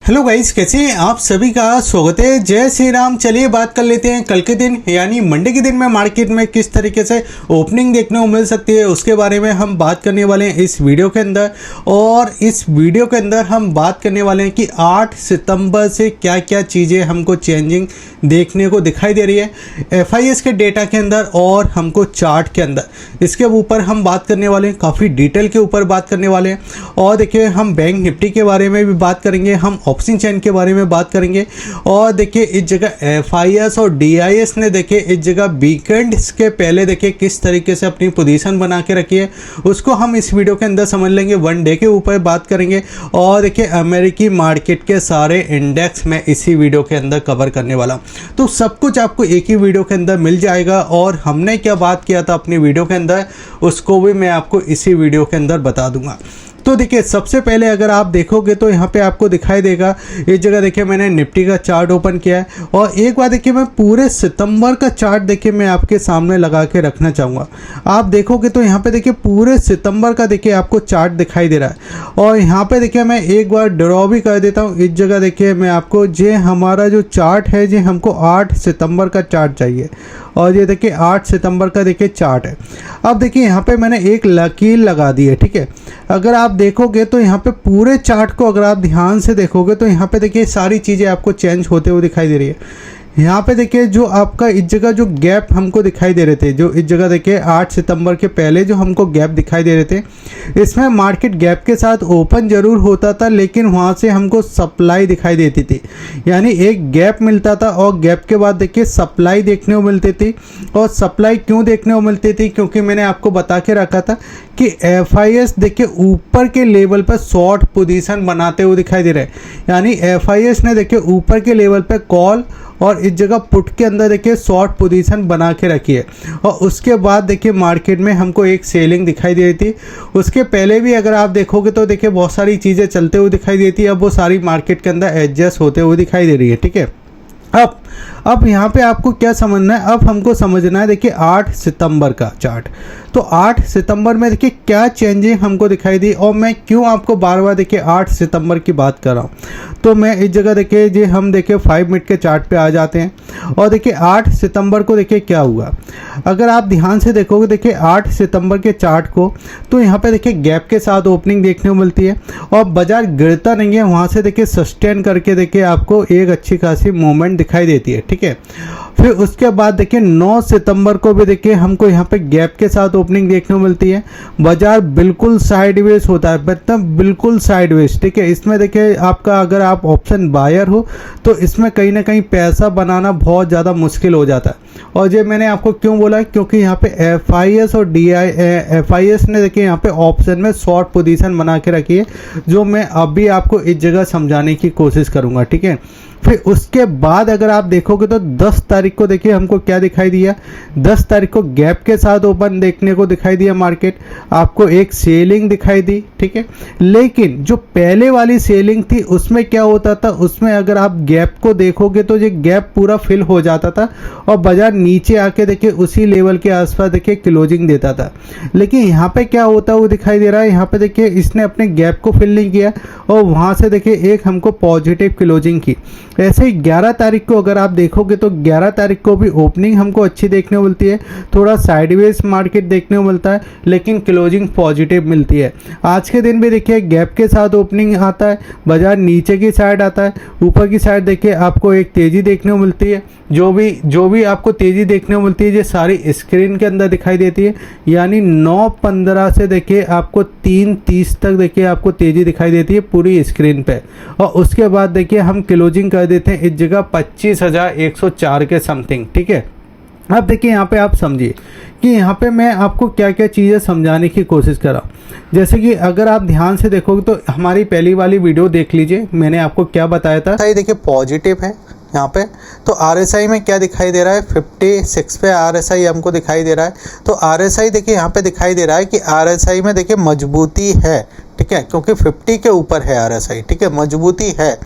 Hello guys, कैसे हैं आप सभी का स्वागत है। जय श्री राम। चलिए बात कर लेते हैं कल के दिन यानी मंडे के दिन में मार्केट में किस तरीके से ओपनिंग देखने को मिल सकती है उसके बारे में हम बात करने वाले हैं इस वीडियो के अंदर। और इस वीडियो के अंदर हम बात करने वाले हैं कि 8 सितंबर से क्या क्या चीज़ें हमको चेंजिंग देखने को दिखाई दे रही है FIS के डेटा के अंदर और हमको चार्ट के अंदर। इसके ऊपर हम बात करने वाले हैं, काफ़ी डिटेल के ऊपर बात करने वाले हैं। और देखिए हम बैंक निफ्टी के बारे में भी बात करेंगे, हम ऑप्शन चेन के बारे में बात करेंगे। और देखिए इस जगह FIS और DIS ने देखिए इस जगह वीकेंड्स के पहले देखिए किस तरीके से अपनी पोजीशन बना के रखी है उसको हम इस वीडियो के अंदर समझ लेंगे। वन डे के ऊपर बात करेंगे और देखिए अमेरिकी मार्केट के सारे इंडेक्स में इसी वीडियो के अंदर कवर करने वाला हूं। तो सब कुछ आपको एक ही वीडियो के अंदर मिल जाएगा और हमने क्या बात किया था अपनी वीडियो के अंदर उसको भी मैं आपको इसी वीडियो के अंदर बता दूंगा। तो देखिए सबसे पहले अगर आप देखोगे तो यहाँ पे आपको दिखाई देगा इस जगह देखिए मैंने निफ्टी का चार्ट ओपन किया है। और एक बार देखिए मैं पूरे सितंबर का चार्ट देखिए मैं आपके सामने लगा के रखना चाहूँगा। आप देखोगे तो यहाँ पे देखिए पूरे सितंबर का देखिए आपको चार्ट दिखाई दे रहा है। और यहाँ पे देखिए मैं एक बार ड्रॉ भी कर देता हूँ। इस जगह देखिए मैं आपको जे हमारा जो चार्ट है जे हमको 8 सितंबर का चार्ट चाहिए और ये देखिए 8 सितंबर का देखिए चार्ट है। अब देखिए यहाँ पे मैंने एक लकीर लगा दी है, ठीक है। अगर आप देखोगे तो यहाँ पे पूरे चार्ट को अगर आप ध्यान से देखोगे तो यहाँ पे देखिए सारी चीज़ें आपको चेंज होते हुए दिखाई दे रही है। यहाँ पे देखिए जो आपका इस जगह जो गैप हमको दिखाई दे रहे थे, जो इस जगह देखिए 8 सितंबर के पहले जो हमको गैप दिखाई दे रहे थे, इसमें मार्केट गैप के साथ ओपन जरूर होता था लेकिन वहाँ से हमको सप्लाई दिखाई देती थी। यानी एक गैप मिलता था और गैप के बाद देखिए सप्लाई देखने को मिलती थी। और सप्लाई क्यों देखने को मिलती थी? क्योंकि मैंने आपको बता के रखा था कि FIS देखिए ऊपर के लेवल पर शॉर्ट पोजीशन बनाते हुए दिखाई दे रहे हैं। यानी FIS ने देखिए ऊपर के लेवल पर कॉल और इस जगह पुट के अंदर देखिए शॉर्ट पोजीशन बना के रखी है। और उसके बाद देखिए मार्केट में हमको एक सेलिंग दिखाई दे रही थी। उसके पहले भी अगर आप देखोगे तो देखिए बहुत सारी चीज़ें चलते हुए दिखाई देती है। अब वो सारी मार्केट के अंदर एडजस्ट होते हुए दिखाई दे रही है, ठीक है। अब यहाँ पे आपको क्या समझना है? अब हमको समझना है देखिए 8 सितंबर का चार्ट। तो 8 सितंबर में देखिए क्या चेंजिंग हमको दिखाई दी और मैं क्यों आपको बार बार देखिए 8 सितंबर की बात कर रहा हूँ। तो मैं इस जगह देखिए जे हम देखिए 5 मिनट के चार्ट पे आ जाते हैं और देखिए 8 सितंबर को देखिए क्या हुआ। अगर आप ध्यान से देखोगे देखिए 8 सितंबर के चार्ट को तो यहाँ पे देखिए गैप के साथ ओपनिंग देखने को मिलती है और बाजार गिरता नहीं है, वहाँ से देखिए सस्टेन करके देखिए आपको एक अच्छी खासी मूवमेंट दिखाई देती है, ठीक है। फिर उसके बाद देखिए 9 सितंबर को भी देखिए हमको यहाँ पे गैप के साथ ओपनिंग देखने को मिलती है। बाजार बिल्कुल साइडवेज होता है, मतलब बिल्कुल साइडवेज, ठीक है। इसमें देखिए आपका अगर आप ऑप्शन बायर हो तो इसमें कहीं ना कहीं पैसा बनाना बहुत ज़्यादा मुश्किल हो जाता है। और ये मैंने आपको क्यों बोला? क्योंकि यहाँ पे FIS और FIS ने देखिए यहाँ पे ऑप्शन में शॉर्ट पोजीशन बना के रखी है, जो मैं अभी आपको इस जगह समझाने की कोशिश करूँगा, ठीक है। फिर उसके बाद अगर आप देखोगे तो 10 तारीख को देखिए हमको क्या दिखाई दिया। 10 तारीख को गैप के साथ ओपन देखने को दिखाई दिया, मार्केट आपको एक सेलिंग दिखाई दी, ठीक है। लेकिन जो पहले वाली सेलिंग थी उसमें क्या होता था, उसमें अगर आप गैप को देखोगे तो ये गैप पूरा फिल हो जाता था और बाजार नीचे आके देखिए उसी लेवल के आसपास देखिए क्लोजिंग देता था। लेकिन यहाँ पे क्या होता वो दिखाई दे रहा है, यहाँ पे देखिए इसने अपने गैप को फिल नहीं किया और वहाँ से देखिए एक हमको पॉजिटिव क्लोजिंग की। ऐसे ही 11 तारीख को अगर आप देखोगे तो 11 तारीख को भी ओपनिंग हमको अच्छी देखने को मिलती है, थोड़ा साइडवेज मार्केट देखने को मिलता है लेकिन क्लोजिंग पॉजिटिव मिलती है। आज के दिन भी देखिए गैप के साथ ओपनिंग आता है, बाजार नीचे की साइड आता है, ऊपर की साइड देखिए आपको एक तेज़ी देखने को मिलती है। जो भी आपको तेज़ी देखने को मिलती है ये सारी स्क्रीन के अंदर दिखाई देती है। यानी 9:15 से देखिए आपको 3:30 तक देखिए आपको तेज़ी दिखाई देती है पूरी स्क्रीन पे। और उसके बाद देखिए हम क्लोजिंग कर देते हैं इस जगह 25,104 के समथिंग, ठीक है। अब देखिए यहाँ पे आप समझिए कि यहाँ पे मैं आपको क्या क्या चीज़ें समझाने की कोशिश कर रहा हूँ। जैसे कि अगर आप ध्यान से देखोगे तो हमारी पहली वाली वीडियो देख लीजिए, मैंने आपको क्या बताया था। देखिए पॉजिटिव है यहाँ पे। तो RSI में क्या दिखाई दे रहा है? 56 पे RSI हमको दिखाई दे रहा है। तो RSI देखिए यहाँ पे दिखाई दे रहा है कि RSI में देखिए मजबूती है, ठीक है, क्योंकि 50 के ऊपर है RSI, ठीक है, मजबूती है।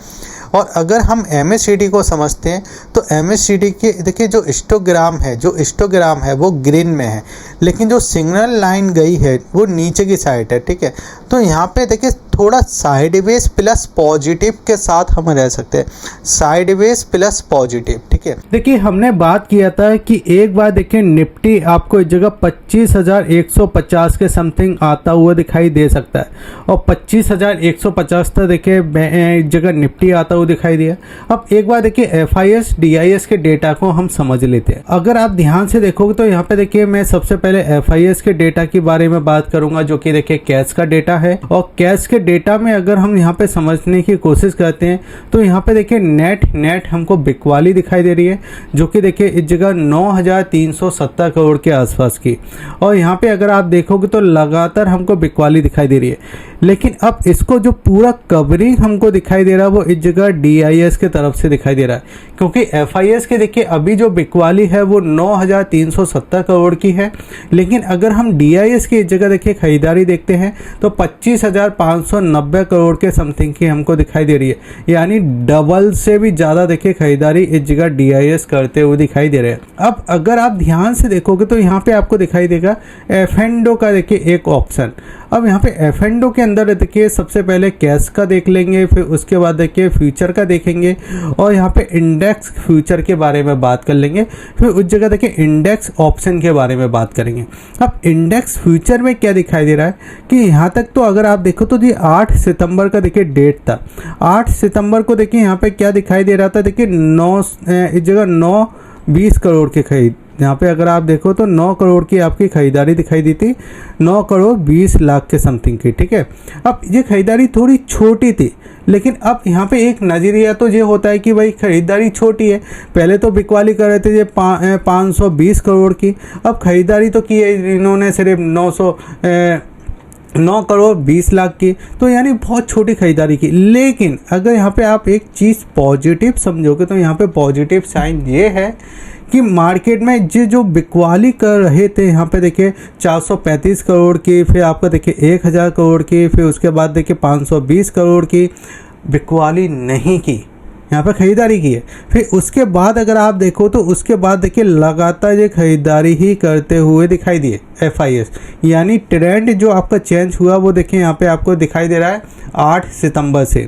और अगर हम MACD को समझते हैं तो MACD के देखिए जो हिस्टोग्राम है वो ग्रीन में है, लेकिन जो सिग्नल लाइन गई है वो नीचे की साइड है, ठीक है। तो यहाँ पे देखिए थोड़ा साइडवेज प्लस पॉजिटिव के साथ हम रह सकते हैं, साइडवेज प्लस पॉजिटिव। ठीक है, देखिए हमने बात किया था कि एक बार देखिए निफ्टी आपको इस जगह 25,150 के समथिंग आता हुआ दिखाई दे सकता है, और 25,150 तक देखिए इस जगह निफ्टी आता हुआ दिखाई दिया। अब एक बार देखिए FIS DIS के डेटा को हम समझ लेते हैं। अगर आप ध्यान से देखोगे तो यहाँ पे देखिए मैं सबसे पहले FIS के डेटा के बारे में बात करूंगा, जो कि देखिए कैश का डेटा है। और कैश के डेटा में अगर हम यहाँ पे समझने की कोशिश करते हैं तो यहाँ पे देखिए नेट हमको बिकवाली दिखाई दे रही है, जो कि देखिए इस जगह 9,370 करोड़ के आसपास की। और यहाँ पे अगर आप देखोगे तो लगातार हमको बिकवाली दिखाई दे रही है, लेकिन अब इसको जो पूरा कवरिंग हमको दिखाई दे रहा है वो इस जगह DIS के तरफ से दिखाई दे रहा है, क्योंकि FIS के देखिए अभी जो बिकवाली है वो 9,370 करोड़ की है। लेकिन अगर हम DIS की इस जगह देखिए खरीदारी देखते हैं तो 25,590 करोड़ के समथिंग की हमको दिखाई दे रही है, यानी डबल से भी ज़्यादा देखिए खरीदारी इस जगह DIS करते हुए दिखाई दे रहे हैं। अब अगर आप ध्यान से देखोगे तो यहाँ पे आपको दिखाई देगा F&O का देखिए एक ऑप्शन। अब यहाँ पे F&O के अंदर देखिए सबसे पहले कैश का देख लेंगे, फिर उसके बाद देखिए फ्यूचर का देखेंगे, और यहाँ पे इंडेक्स फ्यूचर के बारे में बात कर लेंगे, फिर उस जगह देखिए इंडेक्स ऑप्शन के बारे में बात करेंगे। अब इंडेक्स फ्यूचर में क्या दिखाई दे रहा है कि यहाँ तक तो अगर आप देखो तो जी 8 सितंबर का देखिए डेट था। 8 सितंबर को देखिए यहाँ पे क्या दिखाई दे रहा था, देखिए इस जगह 920 करोड़ के खरीद, यहाँ पे अगर आप देखो तो 9 करोड़ की आपकी खरीदारी दिखाई दी थी, 9 करोड़ 20 लाख के समथिंग की। ठीक है, अब ये खरीदारी थोड़ी छोटी थी, लेकिन अब यहाँ पे एक नज़रिया तो ये होता है कि भाई खरीदारी छोटी है। पहले तो बिकवाली कर रहे थे ये 520 करोड़ की, अब खरीदारी तो की है इन्होंने सिर्फ 9 करोड़ 20 लाख की, तो यानी बहुत छोटी खरीदारी की। लेकिन अगर यहाँ पे आप एक चीज़ पॉजिटिव समझोगे तो यहाँ पे पॉजिटिव साइन ये है कि मार्केट में जो बिकवाली कर रहे थे, यहाँ पे देखिए 435 करोड़ की, फिर आपका देखिए 1000 करोड़ की, फिर उसके बाद देखिए 520 करोड़ की बिकवाली नहीं की, यहाँ पे खरीदारी की है। फिर उसके बाद अगर आप देखो तो उसके बाद देखिए लगातार ये खरीदारी ही करते हुए दिखाई दिए FIS, यानी ट्रेंड जो आपका चेंज हुआ वो देखिए यहाँ पे आपको दिखाई दे रहा है 8 सितंबर से।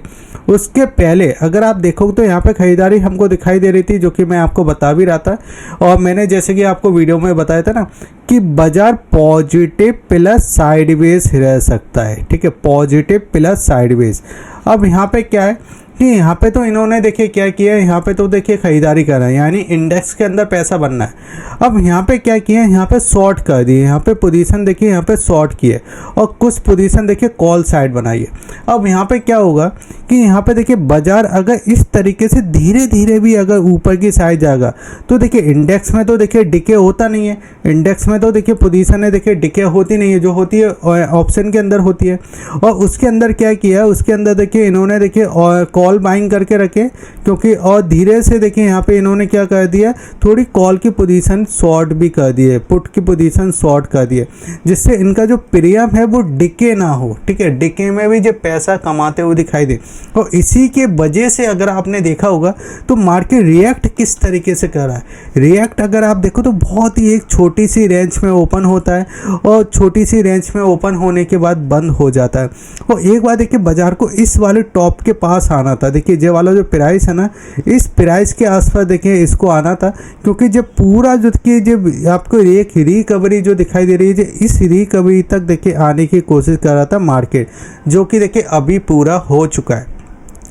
उसके पहले अगर आप देखोगे तो यहाँ पे खरीदारी हमको दिखाई दे रही थी, जो कि मैं आपको बता भी रहा था, और मैंने जैसे कि आपको वीडियो में बताया था ना कि बाजार पॉजिटिव प्लस साइडवेज रह सकता है। ठीक है, पॉजिटिव प्लस साइडवेज। अब यहाँ पे क्या है कि यहाँ पे तो इन्होंने देखिए क्या किया है, यहाँ पे तो देखिए खरीदारी कर रहा है, यानी इंडेक्स के अंदर पैसा बनना है। अब यहाँ पे क्या किया है, यहाँ पे शॉर्ट कर दिए, यहाँ पे पोजीशन देखिए यहाँ पे शॉर्ट किए, और कुछ पोजीशन देखिए कॉल साइड बनाई है। अब यहाँ पे क्या होगा कि यहाँ पे देखिए बाजार अगर इस तरीके से धीरे धीरे भी अगर ऊपर की साइड जाएगा तो देखिए इंडेक्स में तो देखिए डिके होता नहीं है, इंडेक्स में तो देखिए पोजीशन है देखिए डिके होती नहीं है, जो होती है ऑप्शन के अंदर होती है। और उसके अंदर क्या किया, उसके अंदर देखिए इन्होंने देखिए कॉल बाइंग करके रखे, क्योंकि और धीरे से देखिए यहाँ पे इन्होंने क्या कर दिया, थोड़ी कॉल की पोजीशन शॉर्ट भी कर दिए, पुट की पोजीशन शॉर्ट कर दिए, जिससे इनका जो प्रीमियम है वो डिके ना हो। ठीक है, डिके में भी जो पैसा कमाते हुए दिखाई दे। और इसी के वजह से अगर आपने देखा होगा तो मार्केट रिएक्ट किस तरीके से कर रहा है। रिएक्ट अगर आप देखो तो बहुत ही एक छोटी सी रेंज में ओपन होता है, और छोटी सी रेंज में ओपन होने के बाद बंद हो जाता है। और एक बार देखिए बाजार को इस वाले टॉप के पास आना था, देखिए ये वाला जो प्राइस है ना, इस प्राइस के आसपास देखिए इसको आना था, क्योंकि जब पूरा जो कि जब आपको एक रिकवरी जो दिखाई दे रही है, इस रिकवरी तक देखिए आने की कोशिश कर रहा था मार्केट, जो कि देखिए अभी पूरा हो चुका है।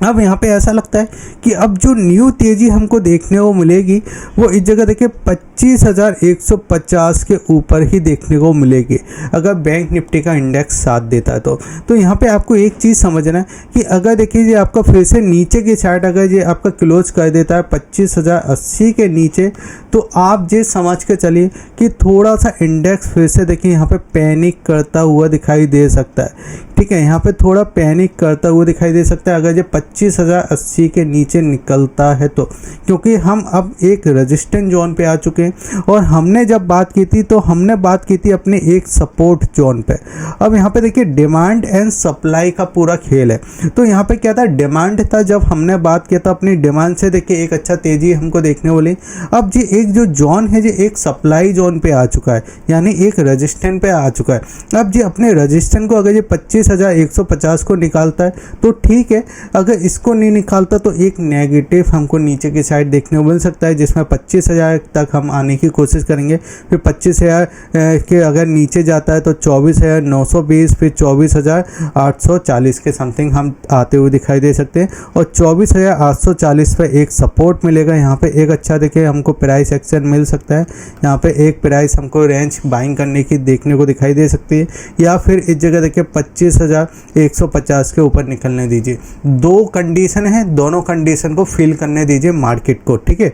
अब यहाँ पे ऐसा लगता है कि अब जो न्यू तेज़ी हमको देखने को मिलेगी वो इस जगह देखिए 25,150 के ऊपर ही देखने को मिलेगी, अगर बैंक निफ्टी का इंडेक्स साथ देता है तो यहाँ पे आपको एक चीज़ समझना है कि अगर देखिए ये आपका फिर से नीचे की साइड अगर ये आपका क्लोज कर देता है 25,080 के नीचे, तो आप ये समझ के चलिए कि थोड़ा सा इंडेक्स फिर से देखिए यहाँ पे पैनिक करता हुआ दिखाई दे सकता है। ठीक है, यहाँ पे थोड़ा पैनिक करता हुआ दिखाई दे सकता है। अगर ये 25,080 के नीचे निकलता है तो, क्योंकि हम अब एक रेजिस्टेंट जोन पे आ चुके हैं। और हमने जब बात की थी तो हमने बात की थी अपने एक सपोर्ट जोन पे। अब यहाँ पे देखिए डिमांड एंड सप्लाई का पूरा खेल है। तो यहाँ पे क्या था, डिमांड था, जब हमने बात किया था अपनी डिमांड से देखिए एक अच्छा तेजी हमको देखने वाली। अब जी एक जो जोन है जी एक सप्लाई जोन पे आ चुका है, यानी एक रेजिस्टेंट पे आ चुका है। अब जी अपने रेजिस्टेंट को अगर ये 25,150 को निकालता है तो ठीक है, अगर इसको नहीं निकालता तो एक नेगेटिव हमको नीचे की साइड देखने को मिल सकता है, जिसमें 25,000 तक हम आने की कोशिश करेंगे। फिर 25,000 के अगर नीचे जाता है तो 24,920, फिर 24,840 के समथिंग हम आते हुए दिखाई दे सकते हैं। और 24,840 पे एक सपोर्ट मिलेगा। यहाँ पे एक अच्छा देखिए हमको प्राइस एक्शन मिल सकता है। यहाँ पे एक प्राइस हमको रेंज बाइंग करने की देखने को दिखाई दे सकती है, या फिर इस जगह देखिए 25,150 के ऊपर निकलने दीजिए। दो कंडीशन है, दोनों कंडीशन को फिल करने दीजिए मार्केट को, ठीक है।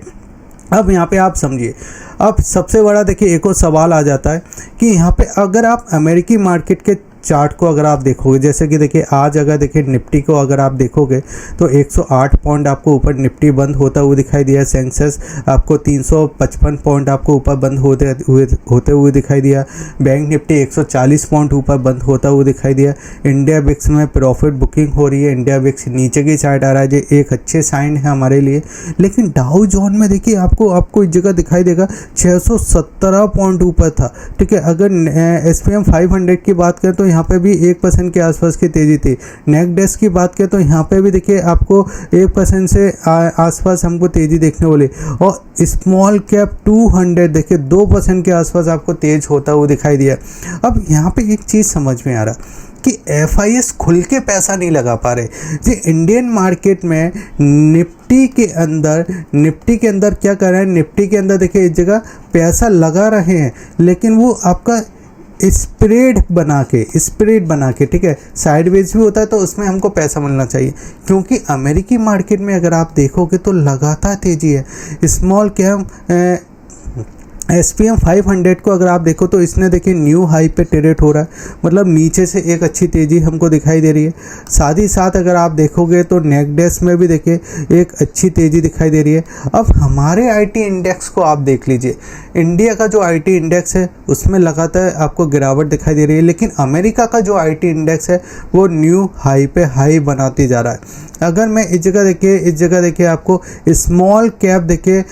अब यहाँ पे आप समझिए, अब सबसे बड़ा देखिए एक और सवाल आ जाता है कि यहाँ पे अगर आप अमेरिकी मार्केट के चार्ट को अगर आप देखोगे, जैसे कि देखिए आज अगर देखिए निफ्टी को अगर आप देखोगे तो 108 पॉइंट आपको ऊपर निफ्टी बंद होता हुआ दिखाई दिया। सेंसेक्स आपको 355 पॉइंट आपको ऊपर बंद होते हुए दिखाई दिया। बैंक निफ्टी 140 पॉइंट ऊपर बंद होता हुआ दिखाई दिया। इंडिया विक्स में प्रॉफिट बुकिंग हो रही है, इंडिया विक्स नीचे की साइड आ रहा है, जो एक अच्छे साइन है हमारे लिए। लेकिन डाउ जोन में देखिए आपको इस जगह दिखाई देगा 617 पॉइंट ऊपर था, ठीक है। अगर SPM 500 की बात करें तो यहाँ पे भी 1% के आसपास की तेजी थी। नेकडेस्क की बात करें तो यहाँ पे भी देखिए आपको 1% से आसपास हमको तेजी देखने वाली। और स्मॉल कैप 200 देखिए 2% के आसपास आपको तेज होता हुआ दिखाई दिया। अब यहाँ पे एक चीज़ समझ में आ रहा कि FIS खुल के पैसा नहीं लगा पा रहे जी इंडियन मार्केट में। निफ्टी के अंदर क्या कर रहे हैं, निफ्टी के अंदर देखिए इस जगह पैसा लगा रहे हैं, लेकिन वो आपका स्प्रेड बना के ठीक है, साइडवेज भी होता है तो उसमें हमको पैसा मिलना चाहिए। क्योंकि अमेरिकी मार्केट में अगर आप देखोगे तो लगातार तेजी है। स्मॉल कैप SPM 500 को अगर आप देखो तो इसने देखिए न्यू हाई पे ट्रेड हो रहा है, मतलब नीचे से एक अच्छी तेज़ी हमको दिखाई दे रही है। साथ ही साथ अगर आप देखोगे तो नेकडेस्क में भी देखिए एक अच्छी तेज़ी दिखाई दे रही है। अब हमारे IT इंडेक्स को आप देख लीजिए, इंडिया का जो IT इंडेक्स है उसमें लगातार आपको गिरावट दिखाई दे रही है, लेकिन अमेरिका का जो IT इंडेक्स है वो न्यू हाई पे हाई बनाते जा रहा है। अगर मैं इस जगह देखिए आपको स्मॉल कैप देखिए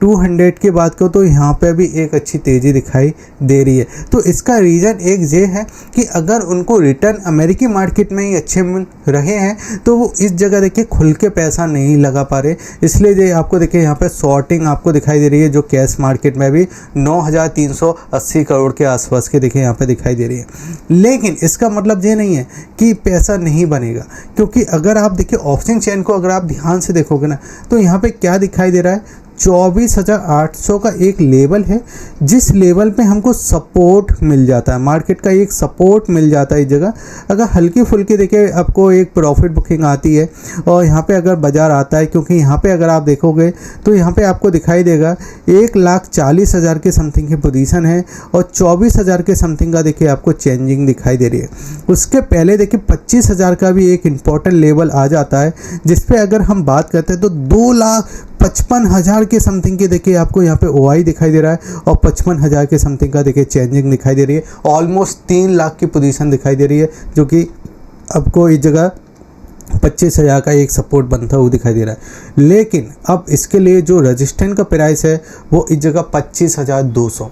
200 की बात करूँ तो यहाँ पे भी एक अच्छी तेज़ी दिखाई दे रही है। तो इसका रीज़न एक ये है कि अगर उनको रिटर्न अमेरिकी मार्केट में ही अच्छे मिल रहे हैं तो वो इस जगह देखिए खुल के पैसा नहीं लगा पा रहे, इसलिए ये आपको देखिए यहाँ पे शॉर्टिंग आपको दिखाई दे रही है, जो कैश मार्केट में भी 9,380 करोड़ के आसपास के देखिए यहाँ पे दिखाई दे रही है। लेकिन इसका मतलब ये नहीं है कि पैसा नहीं बनेगा, क्योंकि अगर आप देखिए ऑप्शन चेन को अगर आप ध्यान से देखोगे ना तो यहाँ पे क्या दिखाई दे रहा है, 24,800 का एक लेवल है, जिस लेवल पे हमको सपोर्ट मिल जाता है, मार्केट का एक सपोर्ट मिल जाता है इस जगह। अगर हल्की फुल्की देखिए आपको एक प्रॉफिट बुकिंग आती है और यहाँ पे अगर बाजार आता है, क्योंकि यहाँ पे अगर आप देखोगे तो यहाँ पे आपको दिखाई देगा 1,40,000 के समथिंग की पोजीशन है और 24,000 के समथिंग का देखिए आपको चेंजिंग दिखाई दे रही है। उसके पहले देखिए 25,000 का भी एक इम्पॉर्टेंट लेवल आ जाता है, जिसपे अगर हम बात करते हैं तो 2,55,000 के समथिंग के देखिए आपको यहाँ पे OI दिखाई दे रहा है और 55,000 के समथिंग का देखिए चेंजिंग दिखाई दे रही है। ऑलमोस्ट 3 लाख की पोजीशन दिखाई दे रही है, जो कि आपको इस जगह 25,000 का एक सपोर्ट बनता हुआ दिखाई दे रहा है। लेकिन अब इसके लिए जो रजिस्टेंट का प्राइस है वो इस जगह 25,200,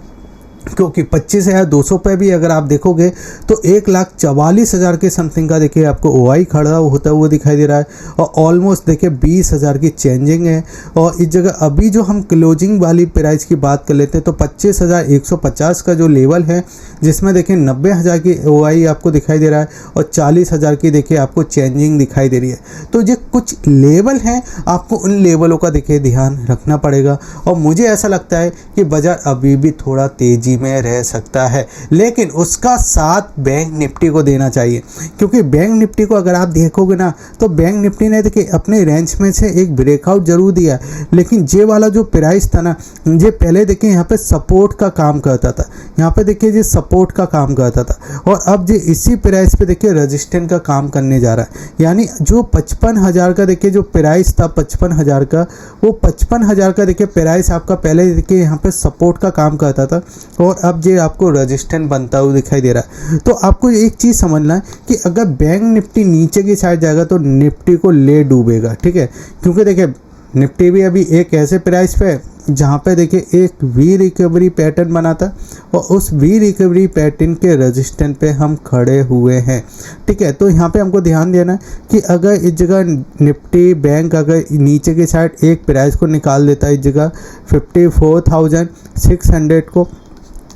क्योंकि 25,200 पे भी अगर आप देखोगे तो 1,44,000 के समथिंग का देखिए आपको OI खड़ा होता हुआ दिखाई दे रहा है और ऑलमोस्ट देखिए 20,000 की चेंजिंग है। और इस जगह अभी जो हम क्लोजिंग वाली प्राइस की बात कर लेते हैं तो 25,150 का जो लेवल है, जिसमें देखिए 90,000 की OI आपको दिखाई दे रहा है और 40,000 की देखिए आपको चेंजिंग दिखाई दे रही है। तो ये कुछ लेवल हैं, आपको उन लेवलों का देखिए ध्यान रखना पड़ेगा। और मुझे ऐसा लगता है कि बाजार अभी भी थोड़ा तेजी में रह सकता है, लेकिन उसका साथ बैंक निफ्टी को देना चाहिए। क्योंकि बैंक निफ्टी को अगर आप देखोगे ना तो बैंक निफ्टी ने देखिए अपने रेंज में से एक ब्रेकआउट जरूर दिया, लेकिन ये वाला जो प्राइस था ना, ये पहले देखिए यहाँ पे सपोर्ट का काम करता था, यहाँ पे देखिए ये सपोर्ट का काम करता था, और अब ये इसी प्राइस पे देखिए रेजिस्टेंस का काम करने जा रहा है। यानी जो 55,000 का देखिए जो प्राइस था 55,000 का, वो 55,000 का देखिए प्राइस आपका पहले देखिए यहाँ पे सपोर्ट का काम करता था, और अब ये आपको रेजिस्टेंस बनता हुआ दिखाई दे रहा है। तो आपको एक चीज़ समझना है कि अगर बैंक निफ्टी नीचे की साइड जाएगा तो निफ्टी को ले डूबेगा, ठीक है। क्योंकि देखिए निफ्टी भी अभी एक ऐसे प्राइस पे है जहाँ पे देखिए एक वी रिकवरी पैटर्न बना था, और उस वी रिकवरी पैटर्न के रेजिस्टेंस पे हम खड़े हुए हैं, ठीक है। तो यहाँ पे हमको ध्यान देना है कि अगर इस जगह निफ्टी बैंक अगर नीचे की साइड एक प्राइस को निकाल देता है इस जगह 54,600 को,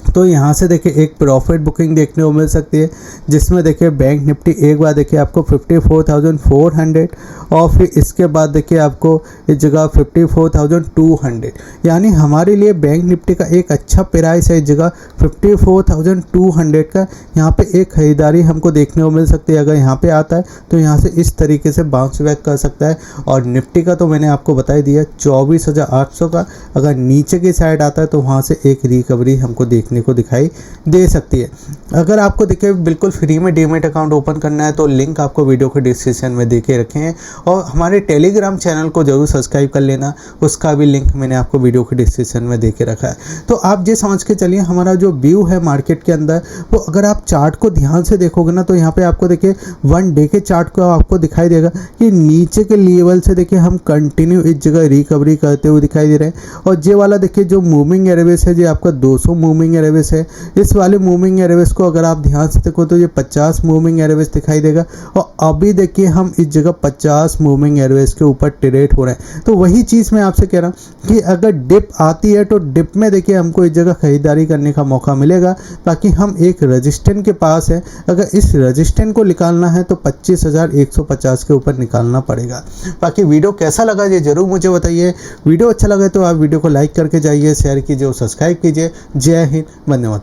तो यहाँ से देखिए एक प्रॉफिट बुकिंग देखने को मिल सकती है, जिसमें देखिए बैंक निफ्टी एक बार देखिए आपको 54,400 और फिर इसके बाद देखिए आपको इस जगह 54,200, यानी हमारे लिए बैंक निफ्टी का एक अच्छा प्राइस है इस जगह 54,200 का। यहाँ पे एक खरीदारी हमको देखने को मिल सकती है, अगर यहाँ पे आता है तो यहाँ से इस तरीके से बाउंस बैक कर सकता है। और निफ्टी का तो मैंने आपको बता ही दिया 24,800 का, अगर नीचे की साइड आता है तो वहाँ से एक रिकवरी हमको देखने को दिखाई दे सकती है। अगर आपको देखिए बिल्कुल फ्री में डीमैट अकाउंट ओपन करना है तो लिंक आपको वीडियो के डिस्क्रिप्शन में दे के रखे हैं, और हमारे टेलीग्राम चैनल को जरूर सब्सक्राइब कर लेना, उसका भी लिंक मैंने आपको वीडियो के डिस्क्रिप्शन में दे के रखा है। तो आप ये समझ के चलिए हमारा जो व्यू है मार्केट के अंदर, वो अगर आप चार्ट को ध्यान से देखोगे ना तो यहाँ पे आपको देखिए 1 डे के चार्ट को आपको दिखाई देगा कि नीचे के लेवल से देखिए हम कंटिन्यू इस जगह रिकवरी करते हुए दिखाई दे रहे हैं। और ये वाला देखिए जो मूविंग एवरेज है, ये आपका 200 मूविंग एवरेज है। इस वाले मूविंग एवरेज को अगर आप ध्यान से देखो तो ये 50 मूविंग एवरेज दिखाई देगा, और अभी देखिए हम इस जगह 50 मूविंग एवरेज के ऊपर ट्रेड हो रहे हैं। तो वही चीज़ मैं आपसे कह रहा हूँ कि अगर डिप आती है तो डिप में देखिए हमको इस जगह खरीदारी करने का मौका मिलेगा, ताकि हम एक रेजिस्टेंस के पास है, अगर इस रेजिस्टेंस को निकालना है तो 25,150 के ऊपर निकालना पड़ेगा। बाकी वीडियो कैसा लगा ये जरूर मुझे बताइए। वीडियो अच्छा लगे तो आप वीडियो को लाइक करके जाइए, शेयर कीजिए और सब्सक्राइब कीजिए। जय हिंद, धन्यवाद।